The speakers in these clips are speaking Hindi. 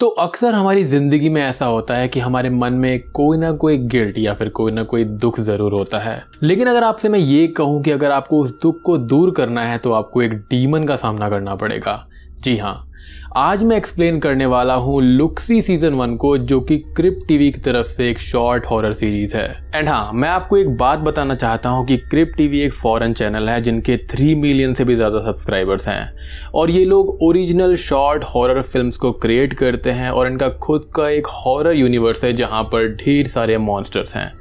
तो अक्सर हमारी ज़िंदगी में ऐसा होता है कि हमारे मन में कोई ना कोई गिल्ट या फिर कोई ना कोई दुख ज़रूर होता है। लेकिन अगर आपसे मैं ये कहूँ कि अगर आपको उस दुख को दूर करना है तो आपको एक डीमन का सामना करना पड़ेगा। जी हाँ, आज मैं एक्सप्लेन करने वाला हूँ लुक्सी सीजन 1 को, जो कि क्रिप टीवी की तरफ से एक शॉर्ट हॉरर सीरीज है। एंड हाँ, मैं आपको एक बात बताना चाहता हूँ कि क्रिप टीवी एक फॉरेन चैनल है जिनके 3 मिलियन से भी ज़्यादा सब्सक्राइबर्स हैं और ये लोग ओरिजिनल शॉर्ट हॉरर फिल्म्स को क्रिएट करते हैं और इनका खुद का एक हॉरर यूनिवर्स है जहाँ पर ढेर सारे मॉन्स्टर्स हैं।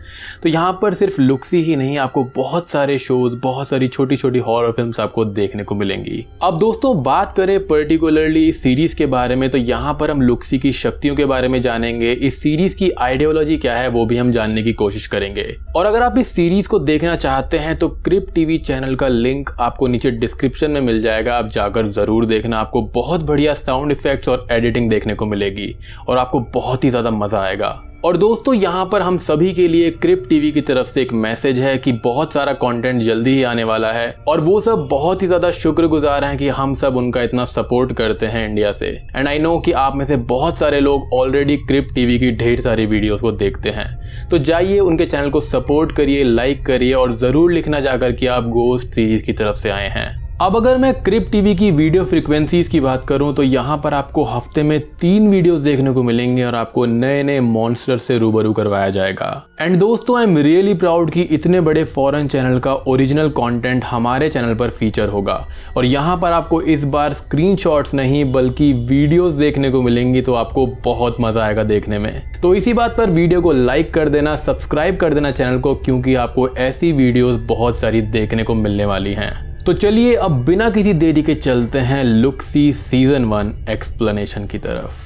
तो यहाँ पर सिर्फ लुक्सी ही नहीं, आपको बहुत सारे शोज, बहुत सारी छोटी छोटी हॉरर फिल्म्स आपको देखने को मिलेंगी। अब दोस्तों, बात करें पर्टिकुलरली इस सीरीज के बारे में तो यहाँ पर हम लुक्सी की शक्तियों के बारे में जानेंगे। इस सीरीज की आइडियोलॉजी क्या है वो भी हम जानने की कोशिश करेंगे। और अगर आप इस सीरीज को देखना चाहते हैं तो क्रिप टीवी चैनल का लिंक आपको नीचे डिस्क्रिप्शन में मिल जाएगा, आप जाकर जरूर देखना। आपको बहुत बढ़िया साउंड इफेक्ट्स और एडिटिंग देखने को मिलेगी और आपको बहुत ही ज्यादा मजा आएगा। और दोस्तों, यहाँ पर हम सभी के लिए क्रिप टीवी की तरफ से एक मैसेज है कि बहुत सारा कंटेंट जल्दी ही आने वाला है और वो सब बहुत ही ज्यादा शुक्रगुजार हैं कि हम सब उनका इतना सपोर्ट करते हैं इंडिया से। एंड आई नो कि आप में से बहुत सारे लोग ऑलरेडी क्रिप टीवी की ढेर सारी वीडियोस को देखते हैं, तो जाइए उनके चैनल को सपोर्ट करिए, लाइक करिए और जरूर लिखना जाकर कि आप गोस्ट सीरीज की तरफ से आए हैं। अब अगर मैं क्रिप टीवी की वीडियो फ्रीक्वेंसीज की बात करूं तो यहाँ पर आपको हफ्ते में 3 वीडियोस देखने को मिलेंगे और आपको नए नए मॉन्स्टर से रूबरू करवाया जाएगा। एंड दोस्तों, आई एम रियली प्राउड कि इतने बड़े फॉरेन चैनल का ओरिजिनल कंटेंट हमारे चैनल पर फीचर होगा और यहाँ पर आपको इस बार स्क्रीनशॉट्स नहीं बल्कि वीडियोस देखने को मिलेंगी, तो आपको बहुत मजा आएगा देखने में। तो इसी बात पर वीडियो को लाइक कर देना, सब्सक्राइब कर देना चैनल को, क्योंकि आपको ऐसी वीडियोस बहुत सारी देखने को मिलने वाली हैं। तो चलिए अब बिना किसी देरी के चलते हैं लुक्सी सीजन 1 एक्सप्लेनेशन की तरफ।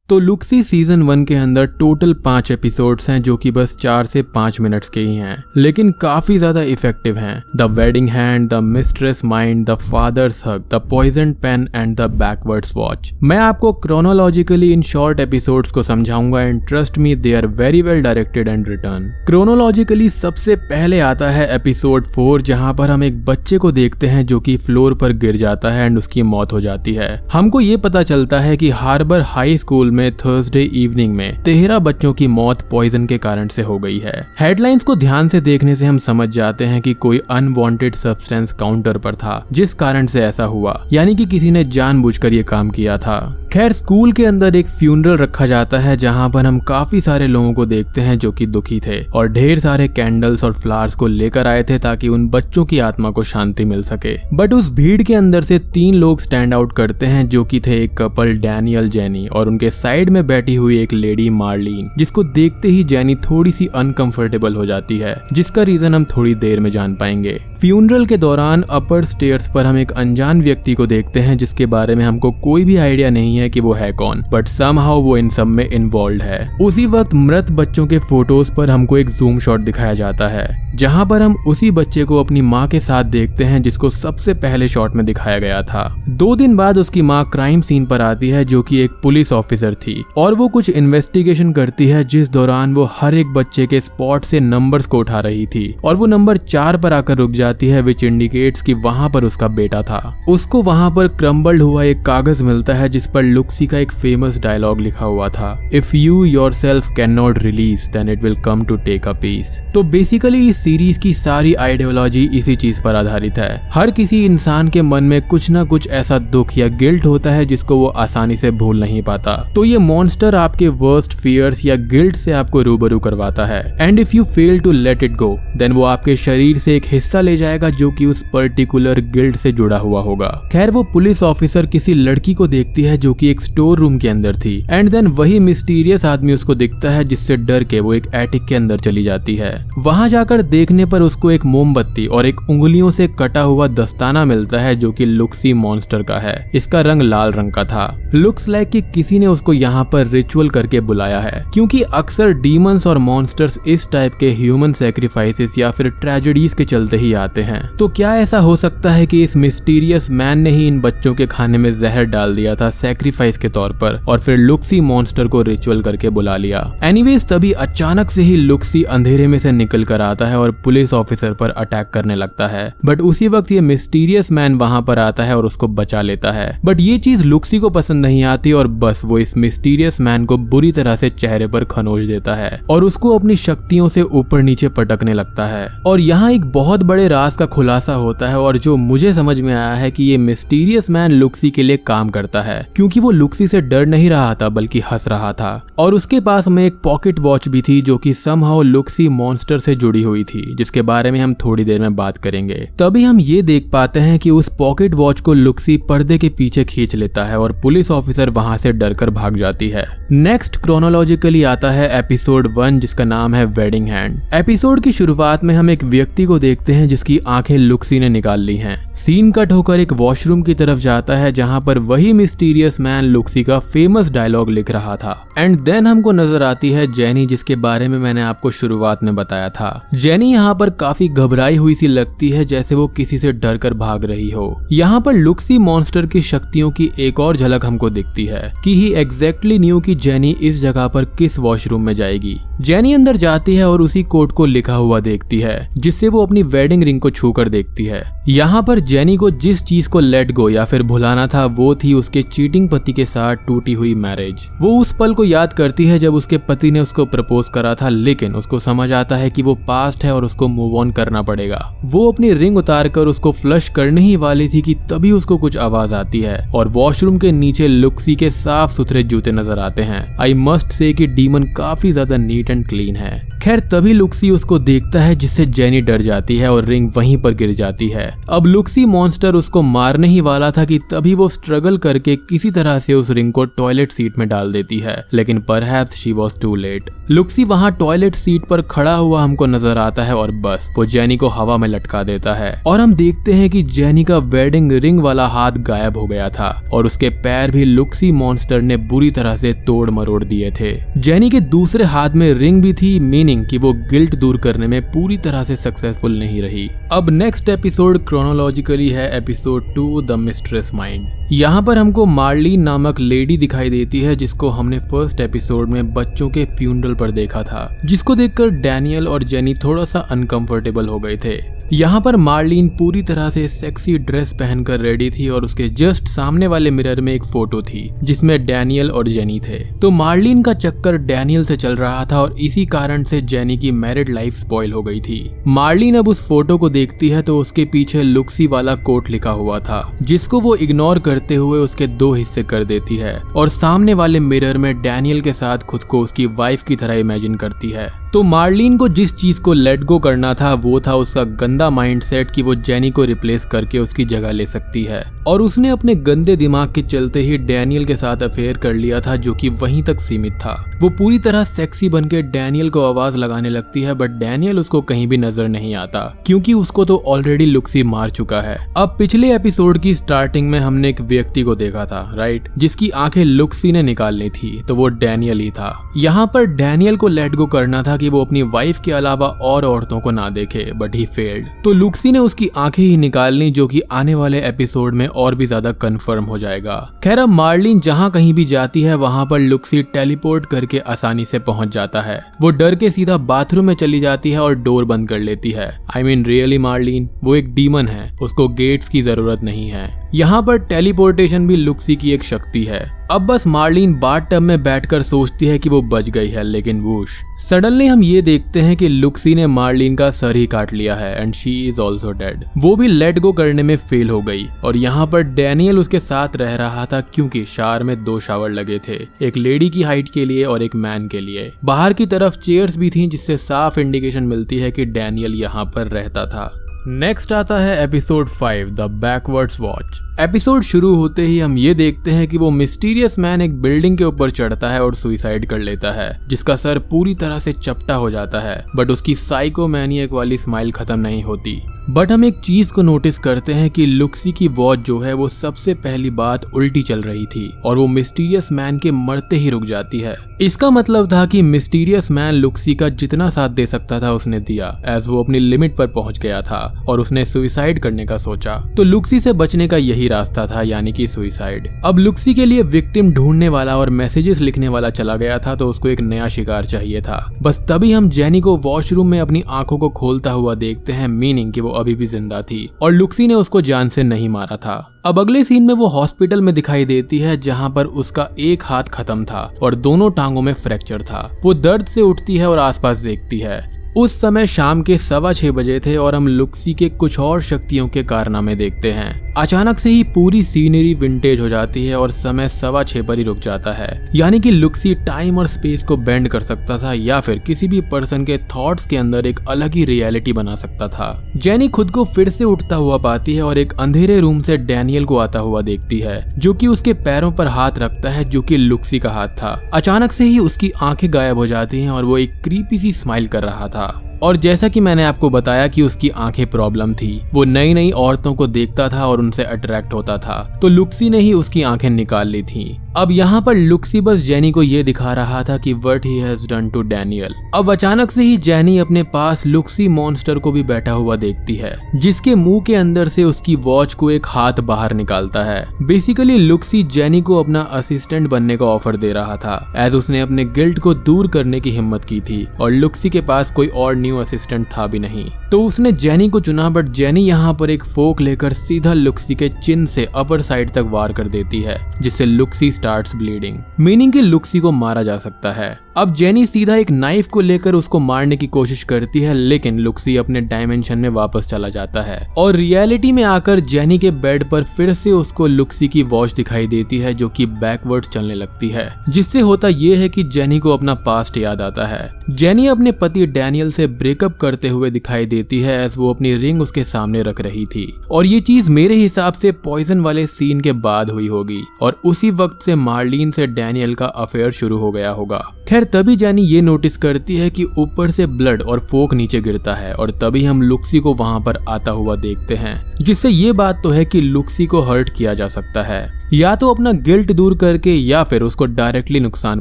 तो लुक्सी सीजन 1 के अंदर टोटल 5 एपिसोड्स हैं जो कि बस 4 से 5 मिनट्स के ही हैं, लेकिन काफी ज्यादा इफेक्टिव हैं। The wedding hand, the mistress mind, the father's hug, the poison pen and the backwards watch. मैं आपको क्रोनोलॉजिकली इन शॉर्ट एपिसोड्स को समझाऊंगा and trust me, they are very well directed and return. Chronologically सबसे पहले आता है एपिसोड 4, जहां पर हम एक बच्चे को देखते हैं जो कि फ्लोर पर गिर जाता है एंड उसकी मौत हो जाती है। हमको ये पता चलता है कि हार्बर हाई स्कूल में थर्सडे इवनिंग में 13 बच्चों की मौत पॉइजन के कारण से हो गई है। हेडलाइंस को ध्यान से देखने से हम समझ जाते हैं कि कोई अनवांटेड सब्सटेंस काउंटर पर था जिस कारण से ऐसा हुआ, यानी कि किसी ने जानबूझकर ये काम किया था। खैर, स्कूल के अंदर एक फ्यूनरल रखा जाता है जहां पर हम काफी सारे लोगों को देखते हैं जो कि दुखी थे और ढेर सारे कैंडल्स और फ्लावर्स को लेकर आए थे ताकि उन बच्चों की आत्मा को शांति मिल सके। बट उस भीड़ के अंदर से 3 लोग स्टैंड आउट करते हैं जो कि थे एक कपल डैनियल जेनी और उनके साइड में बैठी हुई एक लेडी मार्लिन, जिसको देखते ही जेनी थोड़ी सी अनकंफर्टेबल हो जाती है, जिसका रीजन हम थोड़ी देर में जान पाएंगे। फ्यूनरल के दौरान अपर स्टेयर्स पर हम एक अनजान व्यक्ति को देखते हैं जिसके बारे में हमको कोई भी आइडिया नहीं है कि वो है कौन, बट समहाउ वो इन सब में इन्वॉल्व है। उसी वक्त मृत बच्चों के फोटोज पर हमको एक जूम शॉट दिखाया जाता है जहां पर हम उसी बच्चे को अपनी माँ के साथ देखते हैं जिसको सबसे पहले शॉट में दिखाया गया था। 2 दिन बाद उसकी माँ क्राइम सीन पर आती है जो कि एक पुलिस ऑफिसर थी और वो कुछ इन्वेस्टिगेशन करती है, जिस दौरान वो हर एक बच्चे के स्पॉट से नंबर्स को उठा रही थी और वो नंबर 4 पर आकर रुक जाती है, विच इंडिकेट्स कि वहां पर उसका बेटा था। उसको वहां पर क्रम्बल्ड हुआ एक कागज मिलता है जिस पर लुक्सी का एक फेमस डायलॉग लिखा हुआ था, if you yourself can not release then it will come to take a peace. तो बेसिकली इस सीरीज की सारी आइडियोलॉजी इसी चीज पर आधारित है। हर किसी इंसान के मन में कुछ ना कुछ ऐसा दुख या गिल्ट होता है जिसको वो आसानी से भूल नहीं पाता। तो ये मॉन्स्टर आपके वर्स्ट फियर्स या गिल्ट से आपको रूबरू करवाता है and if you fail to let it go then वो आपके शरीर से एक हिस्सा ले जाएगा जो कि उस पर्टिकुलर गिल्ट से जुड़ा हुआ होगा। खैर, वो पुलिस ऑफिसर किसी लड़की को देखती है जो कि एक स्टोर रूम के अंदर थी एंड देन वही मिस्टीरियस आदमी उसको दिखता है जिससे डर के वो एक एटिक के अंदर चली जाती है। वहां जाकर देखने पर उसको एक मोमबत्ती और एक उंगलियों से कटा हुआ दस्ताना मिलता है जो कि लुक्सी मॉन्स्टर का है। इसका रंग लाल रंग का था। लुक्स लाइक कि किसी ने उसको यहाँ पर रिचुअल करके बुलाया है, क्योंकि अक्सर डीमंस और मॉन्स्टर्स इस टाइप के ह्यूमन सैक्रिफाइसेस या फिर ट्रेजेडीज के चलते ही आते हैं। तो क्या ऐसा हो सकता है कि इस मिस्टीरियस मैन ने ही इन बच्चों के खाने में जहर डाल दिया था, सैक्रिफाइस के तौर पर और फिर लुक्सी मॉन्स्टर को रिचुअल करके बुला लिया। एनीवेज तभी अचानक से ही लुक्सी अंधेरे में से निकल कर आता है और पुलिस ऑफिसर पर अटैक करने लगता है। बट उसी वक्त ये मिस्टीरियस मैन वहां पर आता है और उसको बचा लेता है। बट ये चीज लुक्सी को पसंद नहीं आती और बस वो इस मिस्टीरियस मैन को बुरी तरह से चेहरे पर खनोज देता है और उसको अपनी शक्तियों से ऊपर नीचे पटकने लगता है। और यहाँ एक बहुत बड़े राज का खुलासा होता है और जो मुझे समझ में आया है कि ये मिस्टीरियस मैन लुक्सी के लिए काम करता है, क्योंकि वो लुक्सी से डर नहीं रहा था बल्कि हंस रहा था। और उसके पास में एक पॉकेट वॉच भी थी जो कि समहाउ लुक्सी मॉन्स्टर से जुड़ी हुई थी, जिसके बारे में हम थोड़ी देर में बात करेंगे। तभी हम ये देख पाते हैं कि उस पॉकेट वॉच को लुक्सी पर्दे के पीछे खींच लेता है और पुलिस ऑफिसर वहां से डरकर भाग जाती है। नेक्स्ट क्रोनोलॉजिकली आता है एपिसोड 1 जिसका नाम है वेडिंग हैंड। एपिसोड की शुरुआत में हम एक व्यक्ति को देखते हैं जिसकी आंखें लुक्सी ने निकाल ली हैं। सीन कट होकर एक वॉशरूम की तरफ जाता है जहां पर वही मिस्टीरियस मैन लुक्सी का फेमस डायलॉग लिख रहा था। एंड देन हमको नजर आती है जेनी, जिसके बारे में मैंने आपको शुरुआत में बताया था। जेनी यहाँ पर काफी घबराई हुई सी लगती है, जैसे वो किसी से डर कर भाग रही हो। यहाँ पर लुक्सी मॉन्स्टर की शक्तियों की एक और झलक हमको दिखती है कि ही एग्जैक्टली न्यू कि जेनी इस जगह पर किस वॉशरूम में जाएगी। जेनी अंदर जाती है और उसी कोड को लिखा हुआ देखती है जिससे वो अपनी वेडिंग रिंग को छूकर देखती है। यहाँ पर जेनी को जिस चीज को लेट गो या फिर भुलाना था वो थी उसके चीटिंग पति के साथ टूटी हुई मैरिज। वो उस पल को याद करती है जब उसके पति ने उसको प्रपोज करा था, लेकिन उसको समझ आता है कि वो पास्ट है और उसको मूव ऑन करना पड़ेगा। वो अपनी रिंग उतार कर उसको फ्लश करने ही वाली थी कि तभी उसको कुछ आवाज आती है और वॉशरूम के नीचे लुक्सी के साफ सुथरे जूते नजर आते हैं। आई मस्ट से कि डीमन काफी ज्यादा नीट एंड क्लीन है। खैर तभी लुक्सी उसको देखता है जिससे जेनी डर जाती है और रिंग वहीं पर गिर जाती है। अब लुक्सी मॉन्स्टर उसको मारने ही वाला था कि तभी वो स्ट्रगल करके किसी तरह से उस रिंग को टॉयलेट सीट में डाल देती है, लेकिन perhaps she was too late. Looksee वहां टॉयलेट सीट पर खड़ा हुआ हमको नजर आता है और बस वो जेनी को हवा में लटका देता है और हम देखते हैं कि जेनी का वेडिंग रिंग वाला हाथ गायब हो गया था और उसके पैर भी लुक्सी मॉन्स्टर ने बुरी तरह से तोड़ मरोड़ दिए थे। जेनी के दूसरे हाथ में रिंग भी थी, मीनिंग कि वो गिल्ट दूर करने में पूरी तरह से सक्सेसफुल नहीं रही। अब नेक्स्ट एपिसोड क्रोनोलॉजिकली है एपिसोड 2 द मिस्ट्रेस माइंड। यहाँ पर हमको मार्लिन नामक लेडी दिखाई देती है जिसको हमने फर्स्ट एपिसोड में बच्चों के फ्यूनरल पर देखा था, जिसको देखकर डैनियल और जेनी थोड़ा सा अनकंफर्टेबल हो गए थे। यहाँ पर मार्लिन पूरी तरह से सेक्सी ड्रेस पहनकर रेडी थी और उसके जस्ट सामने वाले मिरर में एक फोटो थी जिसमें डैनियल और जेनी थे। तो मार्लिन का चक्कर डैनियल से चल रहा था और इसी कारण से जेनी की मैरिड लाइफ स्पॉइल हो गई थी। मार्लिन अब उस फोटो को देखती है तो उसके पीछे लुक्सी वाला कोट लिखा हुआ था, जिसको वो इग्नोर करते हुए उसके 2 हिस्से कर देती है और सामने वाले मिरर में डैनियल के साथ खुद को उसकी वाइफ की तरह इमेजिन करती है। तो मार्लिन को जिस चीज को लेट गो करना था वो था उसका गंदा माइंडसेट कि वो जेनी को रिप्लेस करके उसकी जगह ले सकती है, और उसने अपने गंदे दिमाग के चलते ही डैनियल के साथ अफेयर कर लिया था जो कि वहीं तक सीमित था। वो पूरी तरह सेक्सी बनके डैनियल को आवाज लगाने लगती है, बट डैनियल उसको कहीं भी नजर नहीं आता क्योंकि उसको तो ऑलरेडी लुक्सी मार चुका है। अब पिछले एपिसोड की स्टार्टिंग में हमने एक व्यक्ति को देखा था, राइट, जिसकी आंखें लुक्सी ने निकालनी थी, तो वो डैनियल ही था। यहाँ पर डैनियल को लेट गो करना था कि वो अपनी वाइफ के अलावा और औरतों को ना देखे, बट ही फेल्ड। तो लुक्सी ने उसकी आंखें ही निकालनी, जो कि आने वाले एपिसोड में और भी ज्यादा कंफर्म हो जाएगा। खैर अब मार्लिन जहाँ कहीं भी जाती है वहां पर लुक्सी टेलीपोर्ट करके आसानी से पहुंच जाता है। वो डर के सीधा बाथरूम में चली जाती है और डोर बंद कर लेती है। आई मीन रियली मार्लिन, वो एक डीमन है, उसको गेट्स की जरूरत नहीं है। यहाँ पर टेलीपोर्टेशन भी लुक्सी की एक शक्ति है। अब बस मार्लिन बाथटब में बैठकर सोचती है कि वो बच गई है, लेकिन वूश सडनली हम ये देखते हैं कि लुक्सी ने मार्लिन का सर ही काट लिया है and she is also dead. वो भी लेट गो करने में फेल हो गई और यहाँ पर डैनियल उसके साथ रह रहा था क्योंकि शावर में 2 शावर लगे थे, एक लेडी की हाइट के लिए और एक मैन के लिए। बाहर की तरफ चेयर्स भी थी जिससे साफ इंडिकेशन मिलती है कि डैनियल यहाँ पर रहता था। नेक्स्ट आता है episode 5 the backwards watch. Episode शुरू होते ही हम ये देखते हैं कि वो मिस्टीरियस मैन एक बिल्डिंग के ऊपर चढ़ता है और सुसाइड कर लेता है, जिसका सर पूरी तरह से चपटा हो जाता है, बट उसकी साइको मैनियक वाली स्माइल खत्म नहीं होती। बट हम एक चीज को नोटिस करते हैं कि लुक्सी की वॉच जो है वो सबसे पहली बात उल्टी चल रही थी और वो मिस्टीरियस मैन के मरते ही रुक जाती है। इसका मतलब था कि मिस्टीरियस मैन लुक्सी का जितना साथ दे सकता था उसने दिया, एज वो अपनी लिमिट पर पहुंच गया था और उसने सुसाइड करने का सोचा। तो लुक्सी से बचने का यही रास्ता था, यानी कि सुसाइड। अब लुक्सी के लिए विक्टिम ढूंढने वाला और मैसेजेस लिखने वाला चला गया था, तो उसको एक नया शिकार चाहिए था। बस तभी हम जेनी को वॉशरूम में अपनी आंखों को खोलता हुआ देखते हैं, मीनिंग कि वो अभी भी जिंदा थी और लुक्सी ने उसको जान से नहीं मारा था। अब अगले सीन में वो हॉस्पिटल में दिखाई देती है, जहां पर उसका एक हाथ खत्म था और दोनों टांगों में फ्रैक्चर था। वो दर्द से उठती है और आसपास देखती है। उस समय शाम के 6:15 बजे थे और हम लुक्सी के कुछ और शक्तियों के कारनामे देखते हैं। अचानक से ही पूरी सीनरी विंटेज हो जाती है और समय 6:15 पर ही रुक जाता है, यानी कि लुक्सी टाइम और स्पेस को बेंड कर सकता था या फिर किसी भी पर्सन के थॉट्स के अंदर एक अलग ही रियलिटी बना सकता था। जेनी खुद को फिर से उठता हुआ पाती है और एक अंधेरे रूम से डैनियल को आता हुआ देखती है, जो कि उसके पैरों पर हाथ रखता है, जो कि लुक्सी का हाथ था। अचानक से ही उसकी आंखें गायब हो जाती हैं और वो एक क्रीपी सी स्माइल कर रहा था। और जैसा कि मैंने आपको बताया कि उसकी आंखें प्रॉब्लम थी, वो नई नई औरतों को देखता था और उनसे अट्रैक्ट होता था, तो लुक्सी ने ही उसकी आंखें निकाल ली थी। अब यहाँ पर लुक्सी बस जेनी को ये दिखा रहा था कि what he has done to Daniel. अब अचानक से ही जेनी अपने पास लुक्सी मॉन्स्टर को भी बैठा हुआ देखती है, जिसके मुंह के अंदर से उसकी वॉच को एक हाथ बाहर निकालता है। बेसिकली लुक्सी जेनी को अपना असिस्टेंट बनने का ऑफर दे रहा था, एज उसने अपने गिल्ट को दूर करने की हिम्मत की थी और लुक्सी के पास कोई और न्यू असिस्टेंट था भी नहीं। तो उसने जेनी को चुना, बट जेनी यहाँ पर एक फोक लेकर सीधा लुक्सी के चिन से अपर साइड तक वार कर देती है, जिससे लुक्सी स्टार्ट्स ब्लीडिंग, मीनिंग कि लुक्सी को मारा जा सकता है। अब जेनी सीधा एक नाइफ को लेकर उसको मारने की कोशिश करती है, लेकिन लुक्सी अपने डायमेंशन में वापस चला जाता है और रियलिटी में आकर जेनी के बेड पर फिर से उसको लुक्सी की वॉच दिखाई देती है, जो कि बैकवर्ड चलने लगती है, जिससे होता यह है कि जेनी को अपना पास्ट याद आता है। जेनी अपने पति डैनियल से ब्रेकअप करते हुए दिखाई देती है, एज वो अपनी रिंग उसके सामने रख रही थी और ये चीज मेरे हिसाब से पॉइजन वाले सीन के बाद हुई होगी और उसी वक्त से मार्लिन से डैनियल का अफेयर शुरू हो गया होगा। खैर तभी जेनी ये नोटिस करती है कि ऊपर से ब्लड और फोक नीचे गिरता है और तभी हम लुक्सी को वहां पर आता हुआ देखते हैं, जिससे ये बात तो है कि लुक्सी को हर्ट किया जा सकता है, या तो अपना गिल्ट दूर करके या फिर उसको डायरेक्टली नुकसान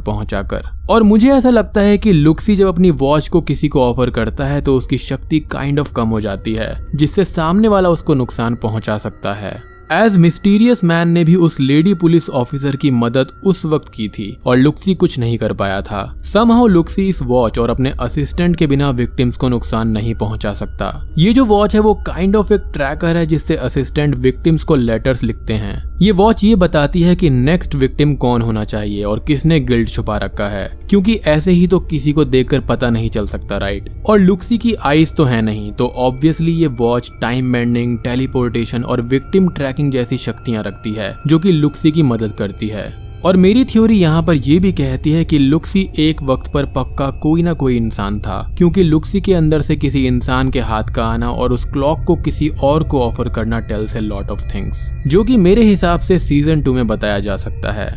पहुंचाकर। और मुझे ऐसा लगता है कि लुक्सी जब अपनी वॉच को किसी को ऑफर करता है तो उसकी शक्ति काइंड ऑफ कम हो जाती है, जिससे सामने वाला उसको नुकसान पहुंचा सकता है। एज मिस्टीरियस मैन ने भी उस लेडी पुलिस ऑफिसर की मदद उस वक्त की थी और लुक्सी कुछ नहीं कर पाया था। समहाउ लुक्सी इस वॉच और अपने असिस्टेंट के बिना विक्टिम्स को नुकसान नहीं पहुंचा सकता। ये जो वॉच है वो काइंड ऑफ एक ट्रैकर है, जिससे असिस्टेंट विक्टिम्स को लेटर्स लिखते हैं। ये वॉच ये बताती है कि नेक्स्ट विक्टिम कौन होना चाहिए और किसने गिल्ट छुपा रखा है, क्योंकि ऐसे ही तो किसी को देखकर पता नहीं चल सकता, राइट। और लुक्सी की आईज तो है नहीं, तो ऑब्वियसली ये वॉच टाइम बेंडिंग, टेलीपोर्टेशन और विक्टिम ट्रैकिंग जैसी शक्तियां रखती है, जो कि लुक्सी की मदद करती है। और मेरी थ्योरी यहाँ पर यह भी कहती है कि लुक्सी एक वक्त पर पक्का कोई ना कोई इंसान था, क्योंकि लुक्सी के अंदर से किसी इंसान के हाथ का आना और उस क्लॉक को किसी और को ऑफर करना tales a lot of things, जो कि मेरे हिसाब से सीजन 2 में बताया जा सकता है।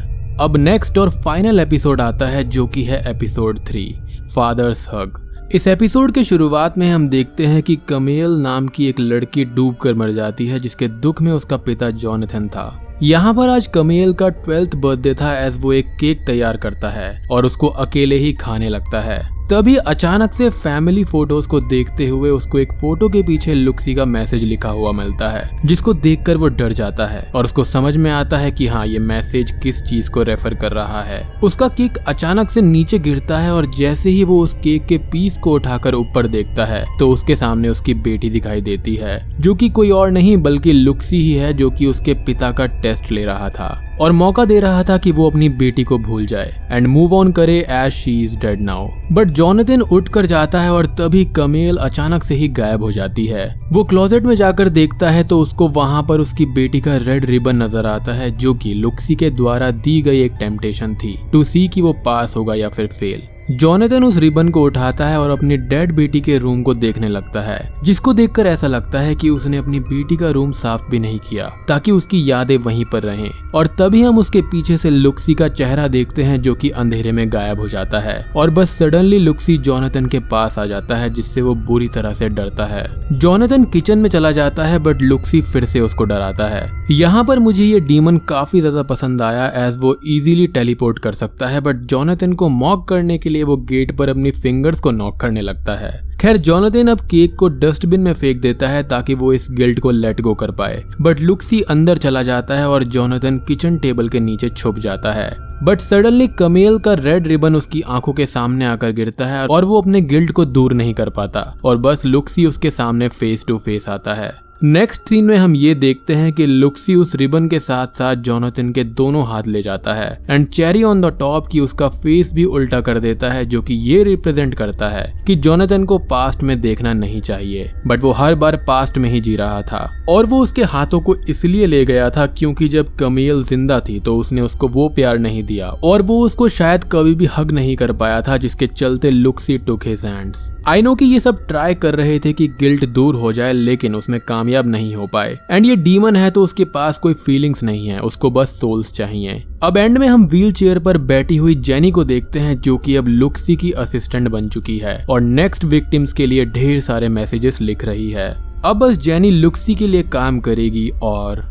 अब नेक्स्ट और फाइनल एपिसोड आता है, जो कि है एपिसोड 3, फादर्स हग। इस एपिसोड के शुरुआत में हम देखते हैं कि कमेल नाम की एक लड़की डूबकर मर जाती है, जिसके दुख में उसका पिता जोनाथन था। यहाँ पर आज कमेल का 12th बर्थडे था, एज वो एक केक तैयार करता है और उसको अकेले ही खाने लगता है। तभी अचानक से फैमिली फोटोज को देखते हुए उसको एक फोटो के पीछे लुक्सी का मैसेज लिखा हुआ मिलता है, जिसको देखकर वो डर जाता है और उसको समझ में आता है कि हाँ, ये मैसेज किस चीज को रेफर कर रहा है। उसका केक अचानक से नीचे गिरता है और जैसे ही वो उस केक के पीस को उठाकर ऊपर देखता है तो उसके सामने उसकी बेटी दिखाई देती है, जो कि कोई और नहीं बल्कि लुक्सी ही है, जो कि उसके पिता का टेस्ट ले रहा था और मौका दे रहा था कि वो अपनी बेटी को भूल जाए एंड मूव ऑन करे as she is dead now. But Jonathan उठकर जाता है और तभी कमेल अचानक से ही गायब हो जाती है। वो क्लोजेट में जाकर देखता है तो उसको वहां पर उसकी बेटी का रेड रिबन नजर आता है, जो कि लुक्सी के द्वारा दी गई एक टेम्पटेशन थी टू सी कि वो पास होगा या फिर फेल। जोनाथन उस रिबन को उठाता है और अपनी डेड बेटी के रूम को देखने लगता है, जिसको देखकर ऐसा लगता है कि उसने अपनी बेटी का रूम साफ भी नहीं किया ताकि उसकी यादें वहीं पर रहें। और तभी हम उसके पीछे से लुक्सी का चेहरा देखते हैं जो कि अंधेरे में गायब हो जाता है और बस सडनली लुक्सी जोनाथन के पास आ जाता है, जिससे वो बुरी तरह से डरता है। जोनाथन किचन में चला जाता है बट लुक्सी फिर से उसको डराता है। यहाँ पर मुझे ये डीमन काफी ज्यादा पसंद आया एज वो इजीली टेलीपोर्ट कर सकता है, बट जोनाथन को मॉक करने के लिए वो गेट पर अपनी फिंगर्स को नॉक करने लगता है। खैर जोनाथन अब केक को डस्टबिन में फेंक देता है ताकि वो इस गिल्ट को लेट गो कर पाए, बट लुक्सी अंदर चला जाता है और जोनाथन किचन टेबल के नीचे छुप जाता है। बट सडनली कमेल का रेड रिबन उसकी आंखों के सामने आकर गिरता है और वो अपने गिल्ट को दूर नहीं कर पाता और बस लुक्सी उसके सामने फेस टू फेस आता है। नेक्स्ट सीन में हम ये देखते हैं कि लुक्सी उस रिबन के साथ साथ जोनाथन के दोनों हाथ ले जाता है and cherry on the top की उसका फेस भी उल्टा कर देता है, जो कि ये रिप्रेजेंट करता है कि जोनाथन को पास्ट में देखना नहीं चाहिए, बट वो हर बार पास्ट में ही जी रहा था और वो उसके हाथों को इसलिए ले गया था क्योंकि जब कमेल जिंदा थी तो उसने उसको वो प्यार नहीं दिया और वो उसको शायद कभी भी हग नहीं कर पाया था, जिसके चलते Looksee took his hands. I know कि ये सब ट्राई कर रहे थे कि गिल्ट दूर हो जाए, लेकिन उसमें कामयाब नहीं हो पाए। एंड ये डीमन है तो उसके पास कोई फीलिंग्स नहीं है, उसको बस सोल्स चाहिए। अब एंड में हम व्हील चेयर पर बैठी हुई जेनी को देखते हैं जो कि अब लुक्सी की असिस्टेंट बन चुकी है और नेक्स्ट विक्टिम्स के लिए ढेर सारे मैसेजेस लिख रही है। अब बस जेनी लुक्सी के लिए काम करेगी और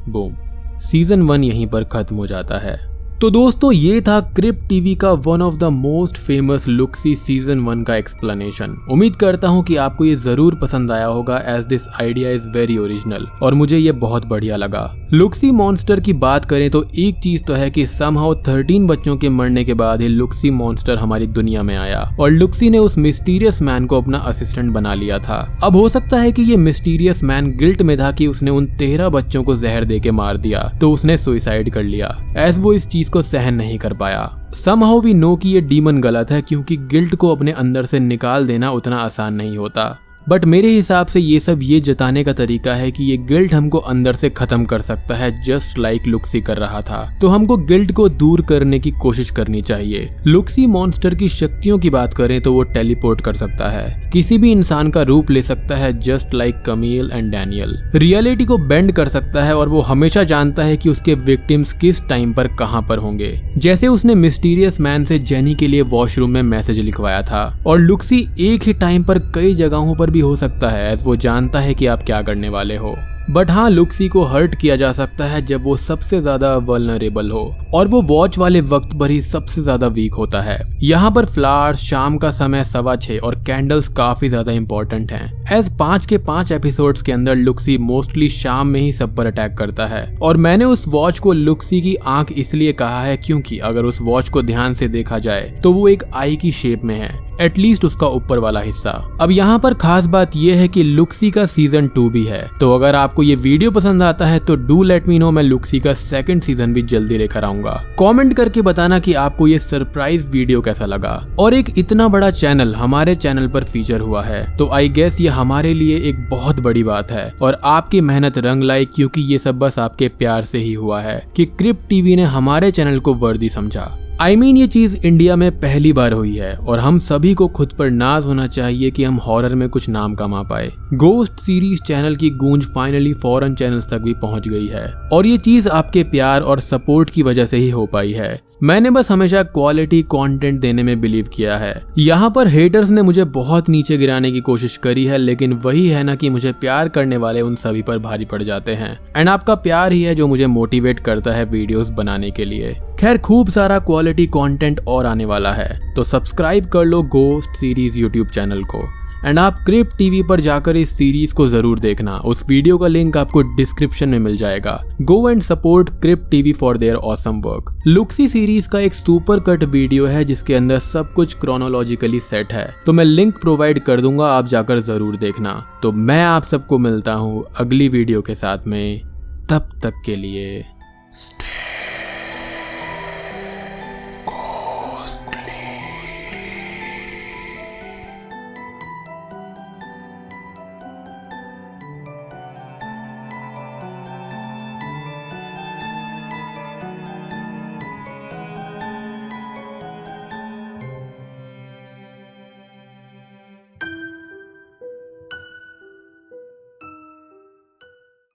बूम, सीजन 1 यहीं पर खत्म हो जाता है। तो दोस्तों ये था क्रिप्ट टीवी का one of the most famous Looksee season 1 का एक्सप्लेनेशन। उम्मीद करता हूँ कि आपको ये जरूर पसंद आया होगा as this idea is very original और मुझे ये बहुत बढ़िया लगा। लुक्सी मॉन्स्टर की बात करें तो एक चीज तो है कि समहाउ 13 बच्चों के मरने के बाद ही लुक्सी मॉन्स्टर हमारी दुनिया में आया और लुक्सी ने उस मिस्टीरियस मैन को अपना असिस्टेंट बना लिया था। अब हो सकता है कि ये मिस्टीरियस मैन गिल्ट में था कि उसने उन 13 बच्चों को जहर दे के मार दिया, तो उसने सुसाइड कर लिया एज वो इस चीज को सहन नहीं कर पाया। Somehow we know कि ये डीमन गलत है क्योंकि गिल्ट को अपने अंदर से निकाल देना उतना आसान नहीं होता, बट मेरे हिसाब से ये सब ये जताने का तरीका है कि ये गिल्ट हमको अंदर से खत्म कर सकता है, जस्ट लाइक लुक्सी कर रहा था। तो हमको गिल्ट को दूर करने की कोशिश करनी चाहिए। लुक्सी मॉन्स्टर की शक्तियों की बात करें तो वो टेलीपोर्ट कर सकता है, किसी भी इंसान का रूप ले सकता है, just like Kamil and Daniel. Reality को बेंड कर सकता है और वो हमेशा जानता है कि उसके विक्टिम्स किस टाइम पर कहां पर होंगे, जैसे उसने मिस्टीरियस मैन से जेनी के लिए वॉशरूम में मैसेज लिखवाया था। और लुक्सी एक ही टाइम पर कई जगहों पर भी हो सकता है एज वो जानता है कि आप क्या करने वाले हो। बट हाँ, लुक्सी को हर्ट किया जा सकता है जब वो सबसे ज्यादा वल्नरेबल हो और वो वॉच वाले वक्त पर ही सबसे ज्यादा वीक होता है। यहाँ पर फ्लावर्स, शाम का समय 6:15 और कैंडल्स काफी ज्यादा इंपॉर्टेंट हैं एज 5 के 5 एपिसोड्स के अंदर लुक्सी मोस्टली शाम में ही सब पर अटैक करता है। और मैंने उस वॉच को लुक्सी की आंख इसलिए कहा है क्योंकि अगर उस वॉच को ध्यान से देखा जाए तो वो एक आई की शेप में है, एटलीस्ट उसका ऊपर वाला हिस्सा। अब यहाँ पर खास बात यह है कि लुक्सी का सीजन 2 भी है, तो अगर आपको ये वीडियो पसंद आता है तो डू लेट मी नो, मैं लुक्सी का सेकंड सीजन भी जल्दी लेकर आऊंगा। कमेंट करके बताना कि आपको ये सरप्राइज वीडियो कैसा लगा। और एक इतना बड़ा चैनल हमारे चैनल पर फीचर हुआ है तो आई गेस ये हमारे लिए एक बहुत बड़ी बात है और आपकी मेहनत रंग लाई, क्योंकि ये सब बस आपके प्यार से ही हुआ है कि क्रिप्ट टीवी ने हमारे चैनल को वर्दी समझा। I mean, ये चीज इंडिया में पहली बार हुई है और हम सभी को खुद पर नाज होना चाहिए कि हम हॉरर में कुछ नाम कमा पाए। गोस्ट सीरीज चैनल की गूंज फाइनली फॉरेन चैनल्स तक भी पहुंच गई है और ये चीज आपके प्यार और सपोर्ट की वजह से ही हो पाई है। मैंने बस हमेशा क्वालिटी कंटेंट देने में बिलीव किया है। यहाँ पर हेटर्स ने मुझे बहुत नीचे गिराने की कोशिश करी है, लेकिन वही है ना कि मुझे प्यार करने वाले उन सभी पर भारी पड़ जाते हैं एंड आपका प्यार ही है जो मुझे मोटिवेट करता है वीडियोस बनाने के लिए। खैर, खूब सारा क्वालिटी कंटेंट और आने वाला है, तो सब्सक्राइब कर लो गोस्ट सीरीज यूट्यूब चैनल को एंड आप क्रिप्ट टीवी पर जाकर इस सीरीज को जरूर देखना। उस वीडियो का लिंक आपको डिस्क्रिप्शन में मिल जाएगा। Go and support Crypt TV for their awesome work. Looksee series का एक सुपर कट वीडियो है जिसके अंदर सब कुछ क्रोनोलॉजिकली सेट है, तो मैं लिंक प्रोवाइड कर दूंगा, आप जाकर जरूर देखना। तो मैं आप सबको मिलता हूँ अगली वीडियो के साथ में, तब तक के लिए